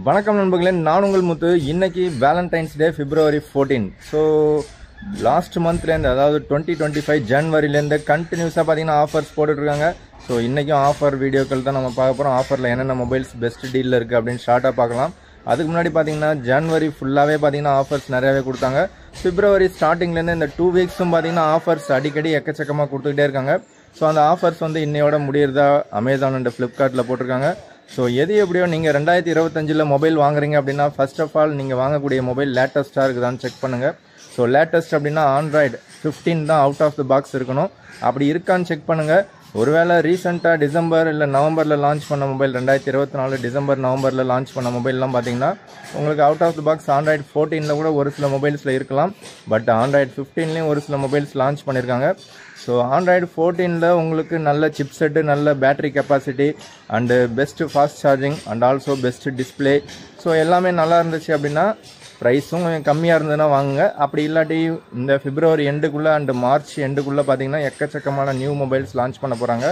வணக்கம் நண்பர்களே, நான் உங்கள் முத்து. இன்னைக்கு வேலண்டைன்ஸ் டே February 14. ஸோ லாஸ்ட் மந்த்லேருந்து, அதாவது 2025 ஜனவரிலேருந்து கண்டினியூஸாக பார்த்தீங்கன்னா ஆஃபர்ஸ் போட்டுட்ருக்காங்க. ஸோ இன்றைக்கும் ஆஃபர் வீடியோக்கள் தான் நம்ம பார்க்க போகிறோம். ஆஃபரில் என்னென்ன மொபைல்ஸ் பெஸ்ட் டீலில் இருக்குது அப்படின்னு ஷார்ட்டாக பார்க்கலாம். அதுக்கு முன்னாடி பார்த்தீங்கன்னா ஜனவரி ஃபுல்லாகவே பார்த்தீங்கன்னா ஆஃபர்ஸ் நிறையாவே கொடுத்தாங்க. பிப்ரவரி ஸ்டார்டிங்லேருந்து இந்த 2 வீக்ஸும் பார்த்தீங்கன்னா ஆஃபர்ஸ் அடிக்கடி எக்கச்சக்கமாக கொடுத்துக்கிட்டே இருக்காங்க. ஸோ அந்த ஆஃபர்ஸ் இன்னையோட முடியறதா அமேசான் அண்ட் ஃப்ளிப்கார்ட்டில் போட்டிருக்காங்க. ஸோ எது எப்படியோ நீங்கள் 2025 மொபைல் வாங்குறீங்க அப்படின்னா ஃபர்ஸ்ட் ஆஃப் ஆல் நீங்கள் வாங்கக்கூடிய மொபைல் லேட்டஸ்ட்டாக இருக்குதான்னு செக் பண்ணுங்கள். ஸோ லேட்டஸ்ட் அப்படின்னா Android 15 தான் அவுட் ஆஃப் த பாக்ஸ் இருக்கணும். அப்படி இருக்கான்னு செக் பண்ணுங்கள். ஒருவேளை ரீசெண்டாக டிசம்பர் இல்லை நவம்பரில் லான்ச் பண்ண மொபைல் 2024 டிசம்பர் நவம்பரில் லான்ச் பண்ண மொபைல்லாம் பார்த்தீங்கன்னா உங்களுக்கு out of the box Android 14 கூட ஒரு சில மொபைல்ஸில் இருக்கலாம். பட் Android 15லேயும் ஒரு சில மொபைல்ஸ் லான்ச் பண்ணியிருக்காங்க. ஸோ Android 14 உங்களுக்கு நல்ல சிப்செட்டு, நல்ல battery capacity and best fast charging and also best display, so எல்லாமே நல்லா இருந்துச்சு அப்படின்னா ப்ரைஸும் கொஞ்சம் கம்மியாக இருந்ததுன்னா வாங்குங்க. அப்படி இல்லாட்டி இந்த பிப்ரவரி எண்டுக்குள்ளே அண்டு மார்ச் எண்டுக்குள்ளே பார்த்தீங்கன்னா எக்கச்சக்கமான நியூ மொபைல்ஸ் லான்ச் பண்ண போகிறாங்க.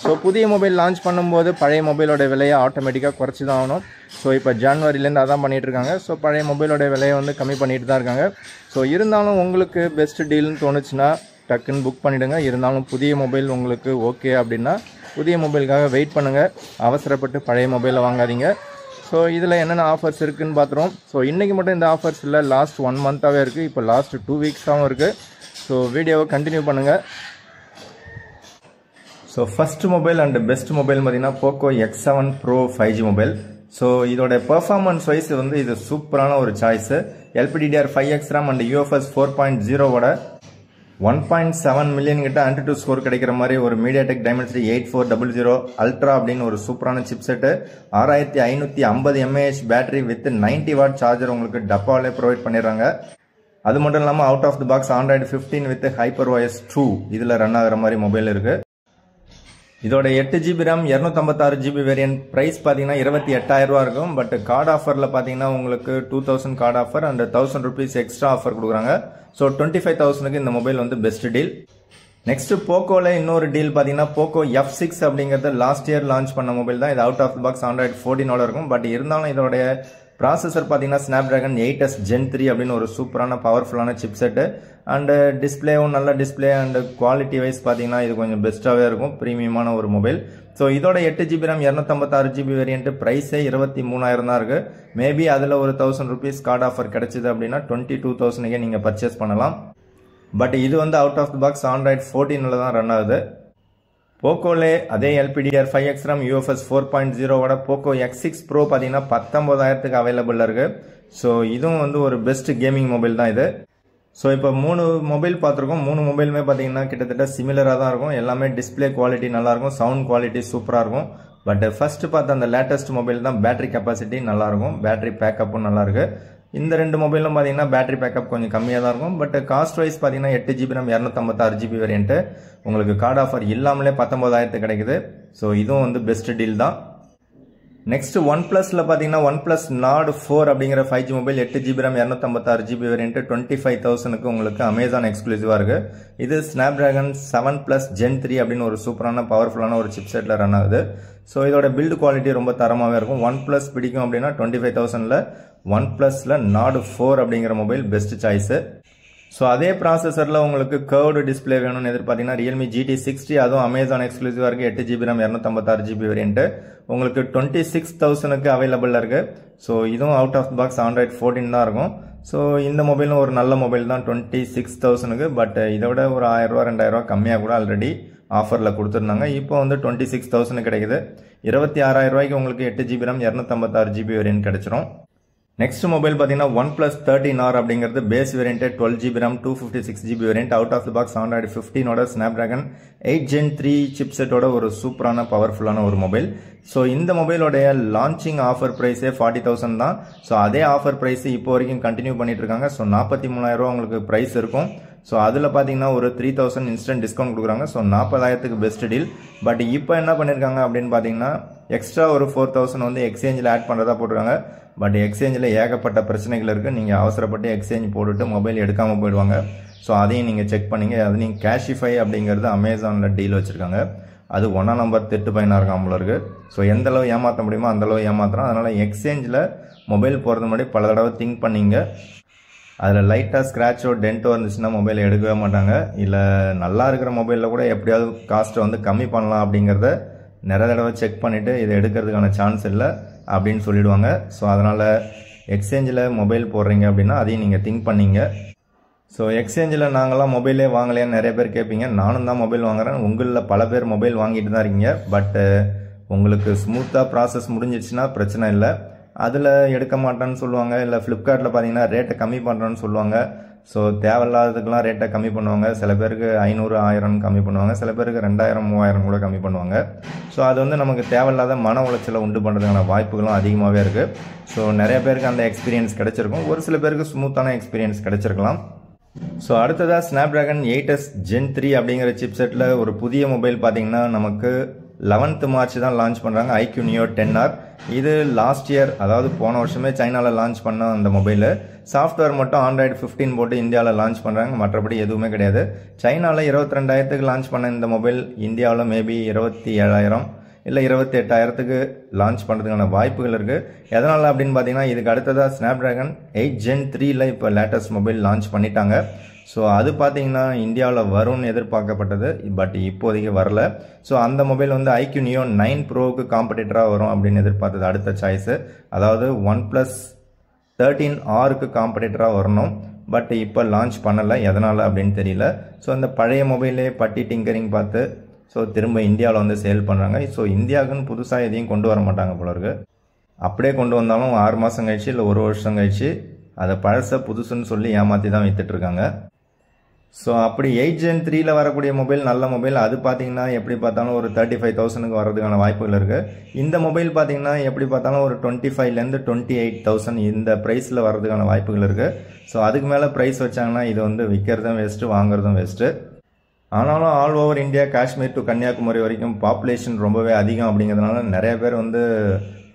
ஸோ புதிய மொபைல் லான்ச் பண்ணும்போது பழைய மொபைலோட விலையை ஆட்டோமேட்டிக்காக குறைச்சி தான் ஆகணும். ஸோ இப்போ ஜனவரிலேருந்து அதான் பண்ணிகிட்டு இருக்காங்க. ஸோ பழைய மொபைலோட விலையை கம்மி பண்ணிட்டு தான் இருக்காங்க. ஸோ இருந்தாலும் உங்களுக்கு பெஸ்ட் டீல்னு தோணுச்சுன்னா டக்குன்னு புக் பண்ணிவிடுங்க. இருந்தாலும் புதிய மொபைல் உங்களுக்கு ஓகே அப்படின்னா புதிய மொபைலுக்காக வெயிட் பண்ணுங்கள். அவசரப்பட்டு பழைய மொபைலை வாங்காதீங்க. ஸோ இதில் என்னென்ன ஆஃபர்ஸ் இருக்குதுன்னு பார்த்துருவோம். ஸோ இன்றைக்கி மட்டும் இந்த ஆஃபர்ஸ் இல்லை, லாஸ்ட் 1 மந்த்தாகவே இருக்குது. இப்போ லாஸ்ட் 2 வீக்ஸாகவும் இருக்குது. ஸோ வீடியோவை கண்டினியூ பண்ணுங்கள். So first mobile and best mobile பார்த்தீங்கன்னா Poco X7 Pro 5G mobile. So இதோட பெர்ஃபார்மன்ஸ் வைஸ் இது சூப்பரான ஒரு choice. LPDDR5X RAM and UFS 4.0 1.7 million கிட்ட AnTuTu ஸ்கோர் கிடைக்கிற மாதிரி ஒரு MediaTek Dimensity 8400 Ultra அப்படின்னு ஒரு சூப்பரான chipset, 6550 mAh battery with 90 watt charger உங்களுக்கு டப்பாவிலே ப்ரொவைட் பண்ணிடுறாங்க. அது மட்டும் இல்லாமல் out of the box Android 15 with HyperOS 2 இதில் ரன் ஆகிற மாதிரி மொபைல் இருக்குது. இதோட 8GB RAM 256GB variant price பார்த்தீங்கன்னா 28,000 ரூபா இருக்கும். பட் கார்டு ஆஃபரில் பார்த்தீங்கன்னா உங்களுக்கு 2000 card offer and 1000 rupees extra offer கொடுக்குறாங்க. ஸோ 25,000க்கு இந்த மொபைல் பெஸ்ட் டீல். நெக்ஸ்ட் போக்கோவில் இன்னொரு டீல் பார்த்தீங்கன்னா Poco F6 அப்படிங்கிறது லாஸ்ட் இயர் லான்ச் பண்ண மொபைல் தான். இது out of the box Android 14 இருக்கும். பட் இருந்தாலும் இதோடைய ப்ராசஸர் பார்த்தீங்கன்னா Snapdragon 8S Gen 3 அப்படின்னு ஒரு சூப்பரான பவர்ஃபுல்லான சிப்செட்டு அண்டு டிஸ்பிளேவும் நல்ல டிஸ்பிளே அண்ட் குவாலிட்டி வைஸ் பார்த்தீங்கன்னா இது கொஞ்சம் பெஸ்ட்டாகவே இருக்கும். ப்ரீமியமான ஒரு மொபைல். ஸோ இதோட 8GB RAM 256GB வேரியன்ட் ப்ரைஸே 23,000 தான் இருக்குது. மேபி அதில் ஒரு 1000 rupees கார்டு ஆஃபர் கிடைச்சிது அப்படின்னா 22,000க்கே நீங்கள் பர்ச்சேஸ் பண்ணலாம். பட் இது out of the box Android 14 தான் ரன் ஆகுது. போக்கோலே அதே LPDDR5X RAM UFS 4.0 Poco X6 Pro பார்த்தீங்கன்னா 19,000க்கு அவைலபிளாக இருக்குது. ஸோ இதுவும் ஒரு பெஸ்ட் கேமிங் மொபைல் தான் இது. ஸோ இப்போ 3 மொபைல் பார்த்துருக்கோம். 3 மொபைலுமே பார்த்தீங்கன்னா கிட்டத்தட்ட சிமிலராக தான் இருக்கும். எல்லாமே டிஸ்பிளே குவாலிட்டி நல்லாயிருக்கும், சவுண்ட் குவாலிட்டி சூப்பராக இருக்கும். பட் ஃபர்ஸ்ட் பார்த்த அந்த லேட்டஸ்ட் மொபைல் தான் பேட்டரி கெப்பாசிட்டி நல்லாயிருக்கும், பேட்டரி பேக்கப்பும் நல்லாயிருக்கு. இந்த 2 மொபைலும் பார்த்தீங்கன்னா பேட்டரி பேக்கப் கொஞ்சம் கம்மியாக தான் இருக்கும். பட் காஸ்ட் வைஸ் பார்த்தீங்கன்னா 8GB RAM 256GB வேரியன்ட்டு உங்களுக்கு கார்டு ஆஃபர் இல்லாமலே 19,000 கிடைக்குது. ஸோ இதுவும் பெஸ்ட் டீல் தான். நெக்ஸ்ட் OnePlusல பார்த்தீங்கன்னா OnePlus Nord 4 அப்படிங்கிற 5G mobile 8GB RAM 256GB variant 25,000க்கு உங்களுக்கு அமேசான் எக்ஸ்க்ளூசிவாக இருக்குது. இது Snapdragon 7 Plus Gen 3 அப்படின்னு ஒரு சூப்பரான பவர்ஃபுல்லான ஒரு சிப்செட்டில் ரன் ஆகுது. ஸோ இதோட பில்டு குவாலிட்டி ரொம்ப தரமாகவே இருக்கும். OnePlus பிடிக்கும் அப்படின்னா 25,000ல் OnePlusல Nord 4 அப்படிங்கிற மொபைல் பெஸ்ட் சாய்ஸு. ஸோ அதே ப்ராசஸரில் உங்களுக்கு கர்வ்டு டிஸ்பிளே வேணும்னு எதிர்பார்த்தீங்கன்னா Realme GT60 அதுவும் அமேசான் எக்ஸ்க்ளூசிவாக இருக்குது. 8GB RAM 256GB வேரியன்ட்டு உங்களுக்கு 26,000க்கு அவைலபிளாக இருக்குது. ஸோ இதுவும் out of the box Android 14 தான் இருக்கும். ஸோ இந்த மொபைலும் ஒரு நல்ல மொபைல் தான் 26,000க்கு. பட் இதை விட ஒரு 1000 ரூபா 2000 ரூபா கம்மியாக கூட ஆல்ரெடி ஆஃபரில் கொடுத்துருந்தாங்க. இப்போ 26,000 கிடைக்குது. 26,000 ரூபாய்க்கு உங்களுக்கு 8GB RAM 256GB வேரியன்ட் கிடைச்சிரும். நெக்ஸ்ட் மொபைல் பார்த்தீங்கன்னா OnePlus 13R அப்படிங்கிறது base variant 12GB RAM 256GB variant out of the box Android 15 Snapdragon 8 Gen 3 சிப்செட்டோட ஒரு சூப்பரான பவர்ஃபுல்லான ஒரு மொபைல். ஸோ இந்த மொபைலோடைய லான்ச்சிங் ஆஃபர் ப்ரைஸே 40,000 தான். ஸோ அதே ஆஃபர் ப்ரைஸ் இப்போ வரைக்கும் கண்டினியூ பண்ணிட்டு இருக்காங்க. ஸோ 43,000 ரூபா உங்களுக்கு ப்ரைஸ் இருக்கும். ஸோ அதில் பார்த்தீங்கன்னா ஒரு 3,000 இன்ஸ்டன்ட் டிஸ்கவுண்ட் கொடுக்குறாங்க. ஸோ 40,000க்கு பெஸ்ட் டீல். பட் இப்போ என்ன பண்ணியிருக்காங்க அப்படின்னு பார்த்தீங்கன்னா எக்ஸ்ட்ரா ஒரு 4,000 எக்ஸ்சேஞ்சில் ஆட் பண்ணுறதா போட்டிருக்காங்க. பட் எக்ஸ்சேஞ்சில் ஏகப்பட்ட பிரச்சனைகள் இருக்குது. நீங்கள் அவசரப்பட்டு எக்ஸ்சேஞ்ச் போட்டுட்டு மொபைல் எடுக்காமல் போயிடுவாங்க. ஸோ அதையும் நீங்கள் செக் பண்ணிங்க. அது நீங்கள் கேஷிஃபை அப்படிங்கிறது அமேசானில் டீல் வச்சுருக்காங்க. அது 1ஆம் நம்பர் திட்டு பையனாக இருக்கான் போல இருக்கு. ஸோ எந்த அளவு ஏமாற்ற முடியுமோ அந்த அளவு ஏமாத்துறான். அதனால் எக்ஸ்சேஞ்சில் மொபைல் போகிறது முன்னாடி பல தடவை திங்க் பண்ணிங்க. அதில் லைட்டாக ஸ்க்ராட்சோ டென்ட்டோ இருந்துச்சுன்னா மொபைல் எடுக்கவே மாட்டாங்க. இல்லை நல்லா இருக்கிற மொபைலில் கூட எப்படியாவது காஸ்ட்டை வந்து கம்மி பண்ணலாம் அப்படிங்கிறத நிறைய தடவை செக் பண்ணிவிட்டு இதை எடுக்கிறதுக்கான சான்ஸ் இல்லை அப்படின்னு சொல்லிடுவாங்க. ஸோ அதனால் எக்ஸ்சேஞ்சில் மொபைல் போடுறீங்க அப்படின்னா அதையும் நீங்கள் திங்க் பண்ணிங்க. ஸோ எக்ஸ்சேஞ்சில் நாங்களாம் மொபைலே வாங்கலையான்னு நிறைய பேர் கேட்பீங்க. நானும் தான் மொபைல் வாங்குறேன். உங்களில் பல பேர் மொபைல் வாங்கிட்டு தான் இருக்கீங்க. பட் உங்களுக்கு ஸ்மூத்தாக ப்ராசஸ் முடிஞ்சிடுச்சுன்னா பிரச்சனை இல்லை. அதில் எடுக்க மாட்டேன்னு சொல்லுவாங்க. இல்லை ஃப்ளிப்கார்ட்டில் பார்த்தீங்கன்னா ரேட்டை கம்மி பண்ணுறேன்னு சொல்லுவாங்க. ஸோ தேவையில்லாததுக்கெலாம் ரேட்டை கம்மி பண்ணுவாங்க. சில பேருக்கு 500 1000 கம்மி பண்ணுவாங்க. சில பேருக்கு 2000 3000 கூட கம்மி பண்ணுவாங்க. ஸோ அது வந்து நமக்கு தேவையில்லாத மன உளைச்சலை உண்டு பண்ணுறதுக்கான வாய்ப்புகளும் அதிகமாகவே இருக்குது. ஸோ நிறைய பேருக்கு அந்த எக்ஸ்பீரியன்ஸ் கிடைச்சிருக்கும். ஒரு சில பேருக்கு ஸ்மூத்தான எக்ஸ்பீரியன்ஸ் கிடைச்சிருக்கலாம். ஸோ அடுத்ததாக ஸ்னாப்டிராகன் 8s Gen 3 அப்படிங்கிற சிப்செட்டில் ஒரு புதிய மொபைல் பார்த்தீங்கன்னா நமக்கு 11th March தான் லான்ச் பண்ணுறாங்க. IQ Neo 10R. இது லாஸ்ட் இயர், அதாவது போன வருஷமே சைனாவில் லான்ச் பண்ண அந்த மொபைலு. சாஃப்ட்வேர் மட்டும் Android 15 போட்டு இந்தியாவில் லான்ச் பண்ணுறாங்க. மற்றபடி எதுவுமே கிடையாது. சைனாவில் 22,000க்கு லான்ச் பண்ண இந்த மொபைல் இந்தியாவில் மேபி 27,000 இல்லை 28,000க்கு லான்ச் பண்ணுறதுக்கான வாய்ப்புகள் இருக்குது. எதனால் அப்படின்னு பார்த்தீங்கன்னா இதுக்கு அடுத்ததாக ஸ்னாப்டிராகன் 8 Gen 3ல இப்போ லேட்டஸ்ட் மொபைல் லான்ச் பண்ணிட்டாங்க. ஸோ அது பார்த்தீங்கன்னா இந்தியாவில் வரும்னு எதிர்பார்க்கப்பட்டது. பட் இப்போதைக்கு வரல. ஸோ அந்த மொபைல் வந்து IQ Neo 9 Proக்கு காம்படிட்டராக வரும் அப்படின்னு எதிர்பார்த்தது அடுத்த சாய்ஸு. அதாவது OnePlus 13Rக்கு காம்படிட்டராக வரணும். பட் இப்போ லான்ச் பண்ணலை. எதனால் அப்படின்னு தெரியல. ஸோ அந்த பழைய மொபைலே பட்டி டிங்கரிங் பார்த்து ஸோ திரும்ப இந்தியாவில் வந்து சேல் பண்ணுறாங்க. ஸோ இந்தியாவுக்குன்னு புதுசாக எதையும் கொண்டு வர மாட்டாங்க போல இருக்கு. அப்படியே கொண்டு வந்தாலும் 6 மாதம் கழிச்சு இல்லை 1 வருஷம் கழிச்சு அதை பழச புதுசுன்னு சொல்லி ஏமாற்றி தான் வித்துட்ருக்காங்க. ஸோ அப்படி 8 Gen 3ல வரக்கூடிய மொபைல் நல்ல மொபைல். அது பார்த்தீங்கன்னா எப்படி பார்த்தாலும் ஒரு 35,000க்கு வர்றதுக்கான வாய்ப்புகள் இருக்குது. இந்த மொபைல் பார்த்தீங்கன்னா எப்படி பார்த்தாலும் ஒரு 25,000லேருந்து 28,000 இந்த ப்ரைஸில் வர்றதுக்கான வாய்ப்புகள் இருக்குது. ஸோ அதுக்கு மேலே ப்ரைஸ் வச்சாங்கன்னா இது வந்து விற்கிறதும் வேஸ்ட்டு, வாங்குறதும் வேஸ்ட்டு. ஆனாலும் all over India, Kashmir to Kanyakumari வரைக்கும் பாப்புலேஷன் ரொம்பவே அதிகம். அப்படிங்கிறதுனால நிறைய பேர் வந்து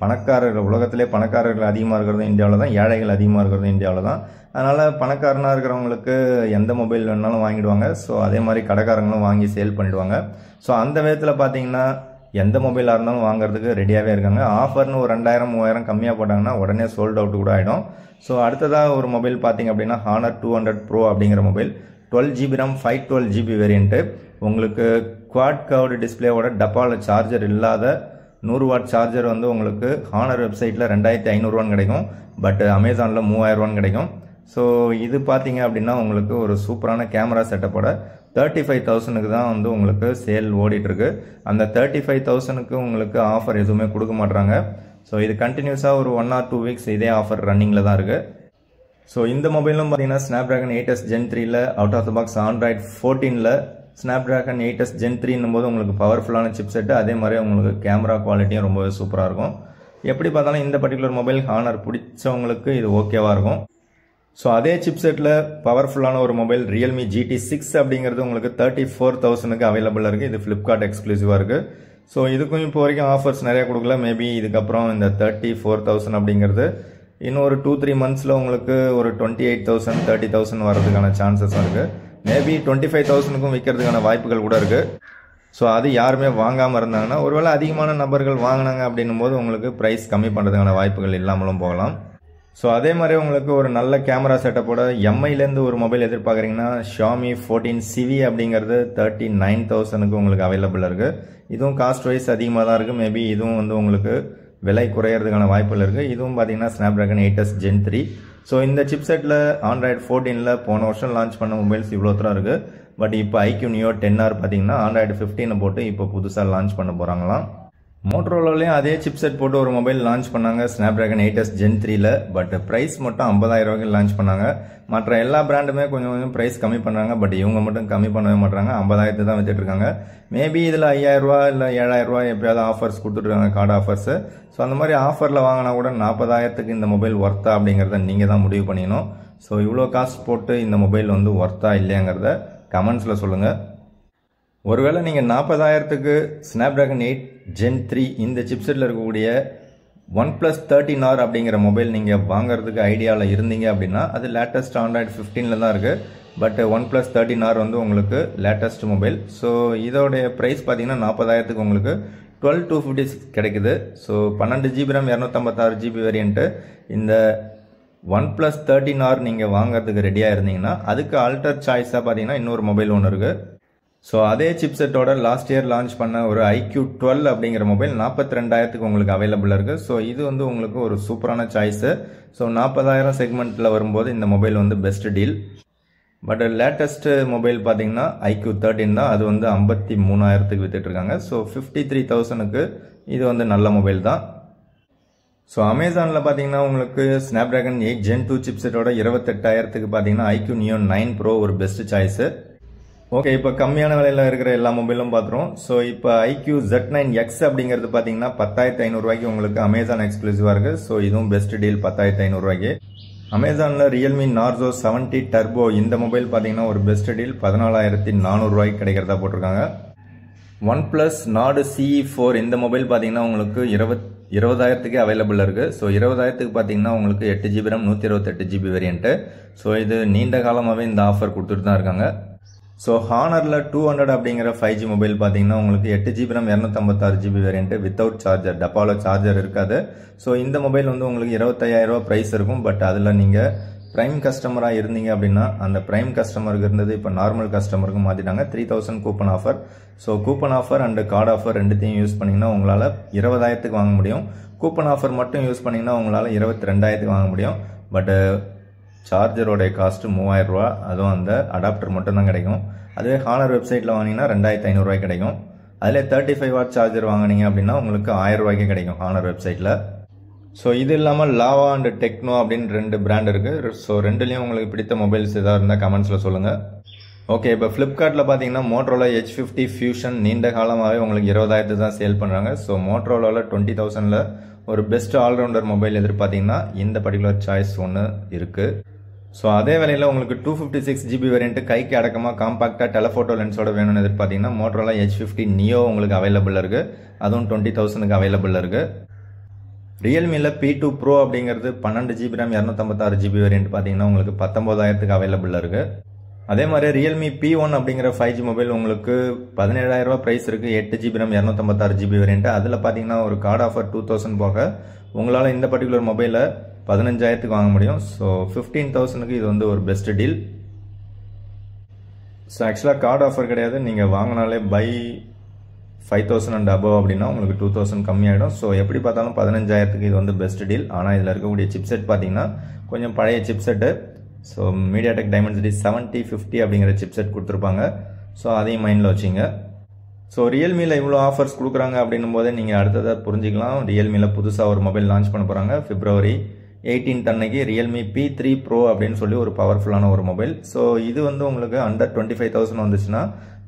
பணக்காரர்கள், உலகத்திலே பணக்காரர்கள் அதிகமாக இருக்கிறதும் இந்தியாவில் தான், ஏழைகள் அதிகமாக இருக்கிறதும் இந்தியாவில் தான். அதனால் பணக்காரனாக இருக்கிறவங்களுக்கு எந்த மொபைல் வேணாலும் வாங்கிடுவாங்க. ஸோ அதே மாதிரி கடைக்காரங்களும் வாங்கி சேல் பண்ணிடுவாங்க. ஸோ அந்த விதத்தில் பார்த்தீங்கன்னா எந்த மொபைலாக இருந்தாலும் வாங்குறதுக்கு ரெடியாகவே இருக்காங்க. ஆஃபர்னு ஒரு 2000 3000 கம்மியாக போட்டாங்கன்னா உடனே சோல்ட் அவுட் கூட ஆகிடும். ஸோ அடுத்ததாக ஒரு மொபைல் பார்த்தீங்க அப்படின்னா Honor 200 Pro அப்படிங்கிற mobile. 12GB RAM 512GB variant. உங்களுக்கு குவாட் கர்வ்டு டிஸ்பிளேவோட டப்பாவில் சார்ஜர் இல்லாத 100 வாட் சார்ஜர் வந்து உங்களுக்கு ஹானர் வெப்சைட்டில் 2500 கிடைக்கும். பட் அமேசானில் 3000 கிடைக்கும். ஸோ இது பார்த்தீங்க அப்படின்னா உங்களுக்கு ஒரு சூப்பரான கேமரா செட்டப்போட 35,000க்கு தான் வந்து உங்களுக்கு சேல் ஓடிட்டுருக்கு. அந்த 35,000க்கு உங்களுக்கு ஆஃபர் எதுவுமே கொடுக்க மாட்டாங்க. ஸோ இது கண்டினியூஸாக ஒரு 1 or 2 weeks இதே ஆஃபர் ரன்னிங்கில் தான் இருக்குது. ஸோ இந்த மொபைலும் பார்த்தீங்கன்னா ஸ்னாப்டிராகன் 8s Gen 3ல out of the box Android 14ல ஸ்னாப்டிராகன் 8s Gen 3 போது உங்களுக்கு பவர்ஃபுல்லான சிப் செட்டு, அதே மாதிரி உங்களுக்கு கேமரா குவாலிட்டியும் ரொம்பவே சூப்பராக இருக்கும். எப்படி பார்த்தாலும் இந்த பர்டிகுலர் மொபைல் ஹானர் பிடிச்சவங்களுக்கு இது ஓகேவாக இருக்கும். ஸோ அதே சிப் செட்டில் பவர்ஃபுல்லான ஒரு மொபைல் Realme GT 6 அப்படிங்கிறது உங்களுக்கு 34,000க்கு அவைலபிள் இருக்குது. இது ஃப்ளிப்கார்ட் எக்ஸ்க்ளூசிவாக இருக்குது. ஸோ இதுக்கும் இப்போ வரைக்கும் ஆஃபர்ஸ் நிறைய கொடுக்கல. மேபி இதுக்கப்புறம் இந்த 34,000 அப்படிங்கிறது இன்னும் ஒரு 2-3 monthஸில் உங்களுக்கு ஒரு 28,000 30,000 வரதுக்கான சான்சஸ் இருக்குது. மேபி 25,000க்கும் விற்கிறதுக்கான வாய்ப்புகள் கூட இருக்குது. ஸோ அது யாருமே வாங்காமல் இருந்தாங்கன்னா, ஒருவேளை அதிகமான நபர்கள் வாங்கினாங்க அப்படின்னும் போது உங்களுக்கு ப்ரைஸ் கம்மி பண்ணுறதுக்கான வாய்ப்புகள் இல்லாமலும் போகலாம். ஸோ அதே மாதிரி உங்களுக்கு ஒரு நல்ல கேமரா செட்டப்போட எம்ஐலேருந்து ஒரு மொபைல் எதிர்பார்க்குறீங்கன்னா Xiaomi 14 CV அப்படிங்கிறது 39,000க்கு உங்களுக்கு அவைலபிள் இருக்குது. இதுவும் காஸ்ட் வைஸ் அதிகமாக தான் இருக்குது. மேபி இதுவும் வந்து உங்களுக்கு விலை குறையிறதுக்கான வாய்ப்புகள் இருக்குது. இதுவும் பார்த்தீங்கன்னா ஸ்னாப்டிராகன் 8s Gen 3. ஸோ இந்த சிப்செட்டில் Android 14ல போன வருஷம் லான்ச் பண்ண மொபைல்ஸ் இவ்வளோ தூரம் இருக்குது. பட் இப்போ IQ Neo 10R பார்த்தீங்கன்னா Android 15 போட்டு இப்போ புதுசாக லான்ச் பண்ண போகிறாங்களாம். மோட்டோரோலாலையும் அதே சிப்செட் போட்டு ஒரு மொபைல் லான்ச் பண்ணாங்க ஸ்னாப்டிராகன் 8s Gen 3ல. பட் ப்ரைஸ் மட்டும் 50,000 லான்ச் பண்ணாங்க. மற்ற எல்லா பிராண்டுமே கொஞ்சம் கொஞ்சம் ப்ரைஸ் கம்மி பண்ணுறாங்க. பட் இவங்க மட்டும் கம்மி பண்ணவே மாட்டாங்க. 50,000 தான் வித்துட்டு இருக்காங்க. மேபி இதில் 5,000 இல்லை 7,000 எப்பயாவது ஆஃபர்ஸ் கொடுத்துட்ருக்காங்க, கார்டு ஆஃபர்ஸு. ஸோ அந்த மாதிரி ஆஃபரில் வாங்கினா கூட 40,000க்கு இந்த மொபைல் ஒர்த்தா அப்படிங்கிறத நீங்கள் தான் முடிவு பண்ணிக்கணும். ஸோ இவ்வளோ காஸ்ட் போட்டு இந்த மொபைல் வந்து ஒர்த்தா இல்லையாங்கிறத கமெண்ட்ஸில் சொல்லுங்கள். ஒருவேளை நீங்கள் 40,000க்கு ஸ்னாப்டிராகன் 8 Gen 3 இந்த சிப்செட்டில் இருக்கக்கூடிய OnePlus 13R அப்படிங்கிற மொபைல் நீங்கள் வாங்குறதுக்கு ஐடியாவில் இருந்தீங்க அப்படின்னா அது லேட்டஸ்ட் Android 15ல தான் இருக்குது. பட் OnePlus 13R வந்து உங்களுக்கு லேட்டஸ்ட் மொபைல். ஸோ இதோடைய ப்ரைஸ் பார்த்தீங்கன்னா 40,000க்கு உங்களுக்கு 12,256 கிடைக்குது. So 12 GB RAM 256 GB variant இந்த OnePlus 13R நீங்கள் வாங்குறதுக்கு ரெடியாக இருந்தீங்கன்னா அதுக்கு ஆல்டர் சாய்ஸாக பார்த்தீங்கன்னா இன்னொரு மொபைல் ஒன்று இருக்குது. ஸோ அதே சிப்செட்டோட லாஸ்ட் இயர் லான்ச் பண்ண ஒரு iQOO 12 அப்படிங்கிற மொபைல் 42,000க்கு உங்களுக்கு அவைலபிளாக இருக்குது. ஸோ இது வந்து உங்களுக்கு ஒரு சூப்பரான சாய்ஸு. ஸோ 40,000 செக்மெண்ட்டில் வரும்போது இந்த மொபைல் வந்து best deal. But latest mobile பார்த்தீங்கன்னா iQOO 13 தான். அது வந்து 53,000க்கு வித்துட்ருக்காங்க. ஸோ 53,000க்கு இது வந்து நல்ல மொபைல் தான். ஸோ அமேசானில் பார்த்தீங்கன்னா உங்களுக்கு Snapdragon 8 Gen 2 சிப்செட்டோட 28,000க்கு பார்த்தீங்கன்னா iQOO Neo 9 Pro ஒரு பெஸ்ட் சாய்ஸு. ஓகே, இப்போ கம்மியான விலையில் இருக்கிற எல்லா மொபைலும் பார்த்துருவோம். ஸோ இப்போ iQOO Z9X அப்படிங்கிறது பார்த்தீங்கன்னா 10,500 உங்களுக்கு அமேசான் எக்ஸ்க்ளூசிவாக இருக்குது. ஸோ இதுவும் பெஸ்ட் டீல் 10,500. அமேசானில் Realme Narzo 70 Turbo இந்த மொபைல் பார்த்தீங்கன்னா ஒரு பெஸ்ட் டீல் 14,400 கிடைக்கிறதா போட்டிருக்காங்க. OnePlus Nord CE4 இந்த மொபைல் பார்த்தீங்கன்னா உங்களுக்கு 20,000க்கு அவைலபிள் இருக்குது. ஸோ 20,000க்கு பார்த்தீங்கன்னா உங்களுக்கு 8 GB RAM 128 GB variant. So இது நீண்ட காலமாகவே இந்த ஆஃபர் கொடுத்துட்டு தான் இருக்காங்க. ஸோ ஹானரில் 200 அப்படிங்கிற 5G மொபைல் பார்த்தீங்கன்னா உங்களுக்கு 8 GB RAM 256 GB variant without charger, டப்பாவில் சார்ஜர் இருக்காது. ஸோ இந்த மொபைல் வந்து உங்களுக்கு 25,000 ப்ரைஸ் இருக்கும். பட் அதில் நீங்கள் ப்ரைம் கஸ்டமராக இருந்தீங்க அப்படின்னா அந்த ப்ரைம் கஸ்டமருக்கு இருந்தது இப்போ நார்மல் கஸ்டமருக்கு மாற்றிட்டாங்க. 3,000 coupon offer. So coupon offer and card offer ரெண்டுத்தையும் யூஸ் பண்ணிங்கன்னா உங்களால் 20,000க்கு வாங்க முடியும். கூப்பன் ஆஃபர் மட்டும் யூஸ் பண்ணிங்கன்னா உங்களால் 22,000க்கு வாங்க முடியும். பட் சார்ஜரோடைய காஸ்ட்டு 3,000 ரூபா. அதுவும் அந்த அடாப்டர் மட்டும்தான் கிடைக்கும். அதுவே ஹானர் வெப்சைட்டில் வாங்கினீங்கன்னா 2,500 கிடைக்கும். அதில் 35 வாட் சார்ஜர் வாங்கினீங்க அப்படின்னா உங்களுக்கு 1000 ரூபாய்க்கு கிடைக்கும் ஹானர் வெப்சைட்டில். ஸோ இது இல்லாமல் லாவா அண்ட் டெக்னோ அப்படின்னு 2 பிராண்ட் இருக்குது. ஸோ ரெண்டுலேயும் உங்களுக்கு பிடித்த மொபைல்ஸ் ஏதாவது இருந்தால் கமெண்ட்ஸில் சொல்லுங்கள். ஓகே, இப்போ ஃப்ளிப்கார்ட்டில் பார்த்தீங்கன்னா மோட்டரோலா H50 Fusion நீண்ட காலமாகவே உங்களுக்கு 20,000 தான் சேல் பண்ணுறாங்க. ஸோ மோட்டரோலாவில் 20,000ல் ஒரு பெஸ்ட் ஆல்ரவுண்டர் மொபைல் எதிர்பார்த்தீங்கன்னா இந்த பர்டிகுலர் சாய்ஸ் ஒன்று இருக்குது. ஸோ அதே வேலையில் உங்களுக்கு 256 GB வேரியண்ட்டு கைக்கு அடக்கமாக காம்பாக்டாக டெலஃபோட்டோ லென்ஸோட வேணும்னு எதிர்பார்த்தீங்கன்னா மோட்டரோலா H50 Neo உங்களுக்கு அவைலபிள் இருக்குது. அதுவும் 20,000க்கு அவைலபிள் இருக்குது. ரியல்மியில் P2 Pro அப்படிங்கிறது 12 GB RAM 256 GB வேரியண்ட் பார்த்தீங்கன்னா உங்களுக்கு 19,000க்கு அவைலபிள் இருக்குது. அதே மாதிரி Realme P1 அப்படிங்கிற 5G மொபைல் உங்களுக்கு 17,000 ரூபா ப்ரைஸ் இருக்குது. 8 GB RAM 256 GB வேரியண்ட். அதில் பார்த்தீங்கன்னா ஒரு கார்டு ஆஃபர் 2,000 போக உங்களால் இந்த பர்டிகுலர் மொபைலை 15,000க்கு வாங்க முடியும். ஸோ 15,000க்கு இது வந்து ஒரு பெஸ்ட் டீல். ஸோ ஆக்சுவலாக கார்டு ஆஃபர் கிடையாது. நீங்கள் வாங்கினாலே பை 5,000 அண்ட் அபவ் அப்படின்னா உங்களுக்கு 2,000 கம்மியாகிடும். ஸோ எப்படி பார்த்தாலும் 15,000க்கு இது வந்து பெஸ்ட் டீல். ஆனால் இதில் இருக்கக்கூடிய சிப்செட் பார்த்தீங்கன்னா கொஞ்சம் பழைய சிப்செட்டு. ஸோ MediaTek Dimensity 7050 அப்படிங்கிற சிப்செட் கொடுத்துருப்பாங்க. ஸோ அதையும் மைண்டில் வச்சிங்க. ஸோ ரியல்மியில் இவ்வளோ ஆஃபர்ஸ் கொடுக்குறாங்க அப்படின்னும் போதே நீங்கள் அடுத்ததாக புரிஞ்சிக்கலாம். ரியல்மியில் புதுசாக ஒரு மொபைல் லான்ச் பண்ண போகிறாங்க February 18 அன்னைக்கு Realme P3 Pro அப்படின்னு சொல்லி ஒரு பவர்ஃபுல்லான ஒரு மொபைல். ஸோ இது வந்து உங்களுக்கு அண்டர் 25,000 வந்துச்சுன்னா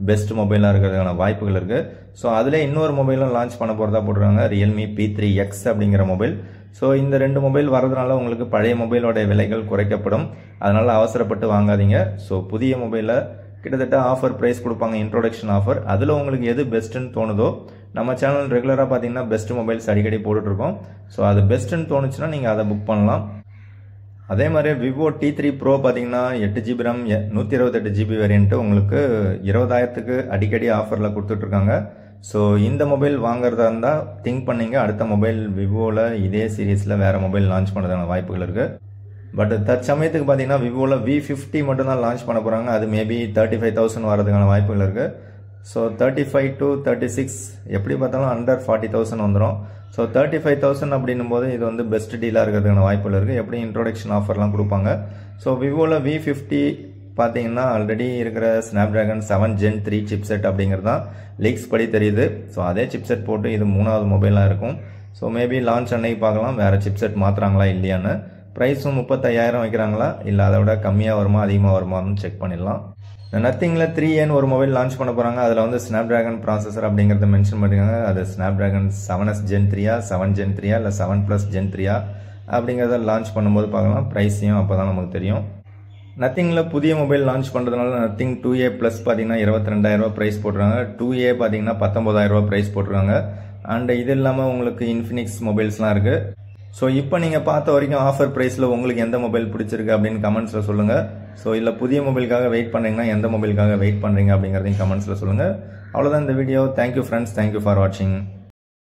பெஸ்ட் மொபைலாக இருக்கிறதுக்கான வாய்ப்புகள் இருக்குது. ஸோ அதில் இன்னொரு மொபைலும் லான்ச் பண்ண போகிறதா போட்டுருக்காங்க Realme P3X அப்படிங்கிற மொபைல். ஸோ இந்த 2 மொபைல் வரதுனால உங்களுக்கு பழைய மொபைலோட விலைகள் குறைக்கப்படும். அதனால் அவசரப்பட்டு வாங்காதீங்க. ஸோ புதிய மொபைலில் கிட்டத்தட்ட ஆஃபர் ப்ரைஸ் கொடுப்பாங்க, இன்ட்ரோடக்ஷன் ஆஃபர். அதில் உங்களுக்கு எது பெஸ்ட்டுன்னு தோணுதோ, நம்ம சேனல் ரெகுலராக பார்த்தீங்கன்னா பெஸ்ட் மொபைல்ஸ் அடிக்கடி போட்டுட்ருக்கோம். ஸோ அது பெஸ்ட்டுன்னு தோணுச்சுன்னா நீங்கள் அதை புக் பண்ணலாம். அதே மாதிரி Vivo T3 Pro பார்த்தீங்கன்னா 8 GB RAM 128 GB வேரியண்ட்டு உங்களுக்கு 20,000க்கு அடிக்கடி ஆஃபரில் கொடுத்துட்ருக்காங்க. ஸோ இந்த மொபைல் வாங்குறதா இருந்தால் திங்க் பண்ணிங்க. அடுத்த மொபைல் விவோவில் இதே சீரீஸில் வேறு மொபைல் லான்ச் பண்ணுறதுக்கான வாய்ப்புகள் இருக்குது. பட் தற்சமயத்துக்கு பார்த்தீங்கன்னா விவோவில் V50 மட்டும்தான் லான்ச் பண்ண போகிறாங்க. அது மேபி 35,000 வரதுக்கான வாய்ப்புகள் இருக்குது. ஸோ 35 to 36 எப்படி பார்த்தாலும் அண்டர் 40,000 வந்துடும். ஸோ 35,000 அப்படின்னும் போது இது வந்து பெஸ்ட் டீலாக இருக்கிறதுக்கான வாய்ப்புகள் இருக்குது. எப்படி இன்ட்ரோடக்ஷன் ஆஃபர்லாம் கொடுப்பாங்க. ஸோ விவோவில் V50 பார்த்தீங்கன்னா ஆல்ரெடி இருக்கிற Snapdragon 7 Gen 3 சிப்செட் அப்படிங்கிறது தான் லீக்ஸ் படி தெரியுது. ஸோ அதே சிப்செட் போட்டு இது 3வது மொபைலாக இருக்கும். ஸோ மேபி லான்ச் அன்னைக்கு பார்க்கலாம் வேறு சிப்செட் மாற்றுறாங்களா இல்லையான்னு. ப்ரைஸும் 35,000 வைக்கிறாங்களா இல்லை அதை விட கம்மியாக வருமா அதிகமாக வருமானு செக் பண்ணிடலாம். நத்திங்கில் 3N ஒரு மொபைல் லான்ச் பண்ண போகிறாங்க. அதில் வந்து Snapdragon ப்ராசஸர் அப்படிங்கிறத மென்ஷன் பண்ணியிருக்காங்க. அது Snapdragon 7S Gen 3 7 Gen 3 இல்லை 7+ Gen 3 அப்படிங்கிறத லான்ச் பண்ணும்போது பார்க்கலாம். ப்ரைஸையும் அப்போ தான் நமக்கு தெரியும். நத்திங்கில் புதிய மொபைல் லான்ச் பண்ணுறதுனால நத்திங் 2A ப்ளஸ் பார்த்தீங்கன்னா 22,000 ரூபா ப்ரைஸ் போட்டுருக்காங்க. 2A பார்த்தீங்கன்னா 19,000 ரூபா ப்ரைஸ் போட்டுருக்காங்க. அண்ட் இது இல்லாமல் உங்களுக்கு இன்ஃபினிக்ஸ் மொபைல்ஸ்லாம் இருக்குது. ஸோ இப்போ நீங்கள் பார்த்த வரைக்கும் ஆஃபர் ப்ரைஸில் உங்களுக்கு எந்த மொபைல் பிடிச்சிருக்கு அப்படின்னு கமெண்ட்ஸில் சொல்லுங்கள். ஸோ இல்லை புதிய மொபைலுக்காக வெயிட் பண்ணுறீங்கன்னா எந்த மொபைலுக்காக வெயிட் பண்ணுறீங்க அப்படிங்கிறதையும் கமெண்ட்ஸில் சொல்லுங்கள். அவ்வளோதான் இந்த video. Thank you friends, thank you for வாட்சிங்.